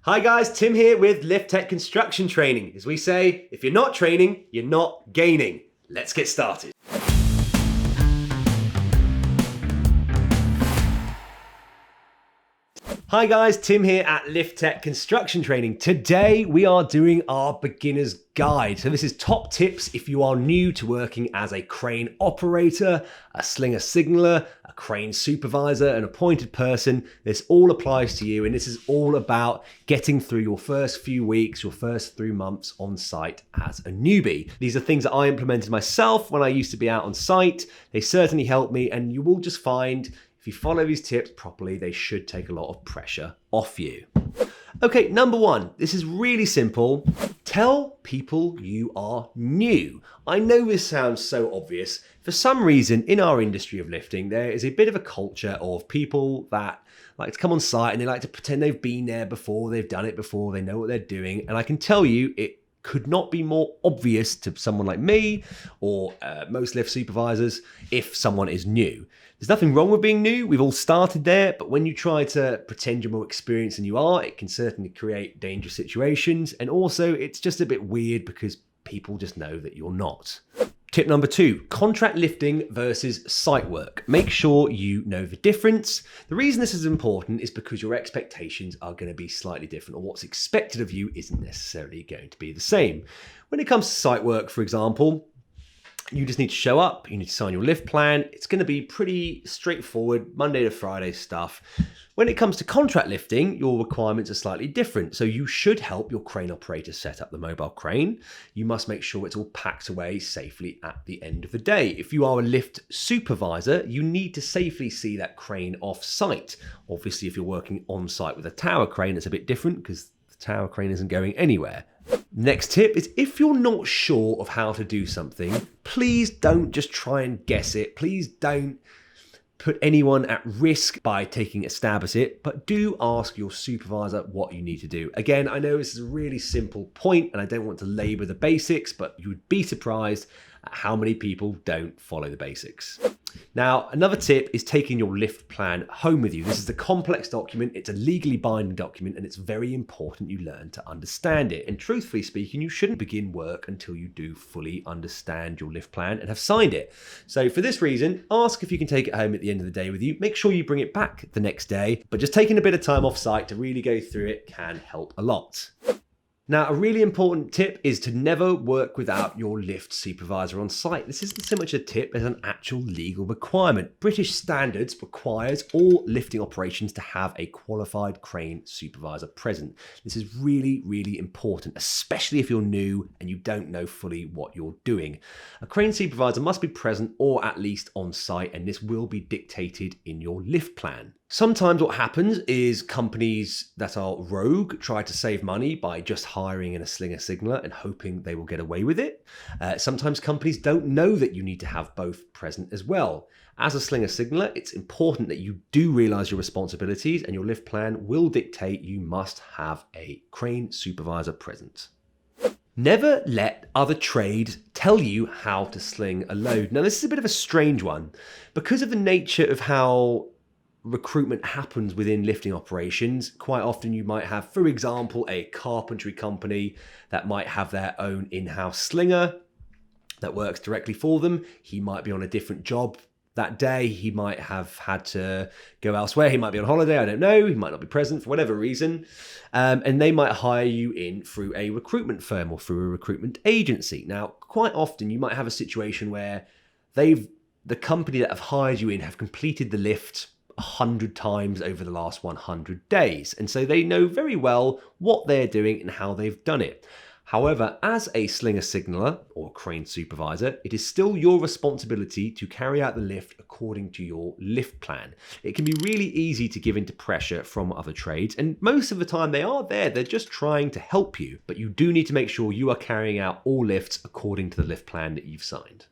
Hi guys, Tim here with Lift Tech Construction Training. As we say, if you're not training, you're not gaining. Let's get started. Hi guys, Tim here at Lift Tech Construction Training. Today we are doing our beginner's guide. So this is top tips if you are new to working as a crane operator, a slinger signaller, a crane supervisor, an appointed person. This all applies to you, and this is all about getting through your first few weeks, your first 3 months on site as a newbie. These are things that I implemented myself when I used to be out on site. They certainly helped me, and you will just find if you follow these tips properly, they should take a lot of pressure off you. Okay, number one, this is really simple. Tell people you are new. I know this sounds so obvious. For some reason, in our industry of lifting, there is a bit of a culture of people that like to come on site and they like to pretend they've been there before, they've done it before, they know what they're doing. And I can tell you, it could not be more obvious to someone like me or most lift supervisors if someone is new. There's nothing wrong with being new. We've all started there, but when you try to pretend you're more experienced than you are, it can certainly create dangerous situations. And also, it's just a bit weird because people just know that you're not. Tip number 2, contract lifting versus site work. Make sure you know the difference. The reason this is important is because your expectations are going to be slightly different, or what's expected of you isn't necessarily going to be the same. When it comes to site work, for example, you just need to show up, you need to sign your lift plan. It's going to be pretty straightforward, Monday to Friday stuff. When it comes to contract lifting, your requirements are slightly different. So you should help your crane operator set up the mobile crane. You must make sure it's all packed away safely at the end of the day. If you are a lift supervisor, you need to safely see that crane off site. Obviously, if you're working on site with a tower crane, it's a bit different because the tower crane isn't going anywhere. Next tip is if you're not sure of how to do something, please don't just try and guess it. Please don't put anyone at risk by taking a stab at it, but do ask your supervisor what you need to do. Again, I know this is a really simple point and I don't want to labor the basics, but you would be surprised at how many people don't follow the basics. Now, another tip is taking your lift plan home with you. This is a complex document, it's a legally binding document, and it's very important you learn to understand it. And truthfully speaking, you shouldn't begin work until you do fully understand your lift plan and have signed it. So for this reason, ask if you can take it home at the end of the day with you. Make sure you bring it back the next day, but just taking a bit of time off site to really go through it can help a lot. Now, a really important tip is to never work without your lift supervisor on site. This isn't so much a tip as an actual legal requirement. British standards requires all lifting operations to have a qualified crane supervisor present. This is really, really important, especially if you're new and you don't know fully what you're doing. A crane supervisor must be present or at least on site, and this will be dictated in your lift plan. Sometimes what happens is companies that are rogue try to save money by just hiring in a slinger signaller and hoping they will get away with it. Sometimes companies don't know that you need to have both present as well. As a slinger signaller, it's important that you do realize your responsibilities, and your lift plan will dictate you must have a crane supervisor present. Never let other trades tell you how to sling a load. Now, this is a bit of a strange one. Because of the nature of how recruitment happens within lifting operations, quite often you might have, for example, a carpentry company that might have their own in-house slinger that works directly for them. He might be on a different job that day. He might have had to go elsewhere. He might be on holiday. I don't know. He might not be present for whatever reason. And they might hire you in through a recruitment firm or through a recruitment agency. Now, quite often you might have a situation where the company that have hired you in have completed the lift 100 times over the last 100 days. And so they know very well what they're doing and how they've done it. However, as a slinger signaller or crane supervisor, it is still your responsibility to carry out the lift according to your lift plan. It can be really easy to give into pressure from other trades, and most of the time they are there, they're just trying to help you, but you do need to make sure you are carrying out all lifts according to the lift plan that you've signed.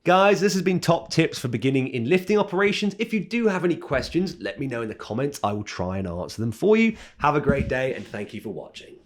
Guys, this has been top tips for beginning in lifting operations. If you do have any questions, let me know in the comments. I will try and answer them for you. Have a great day and thank you for watching.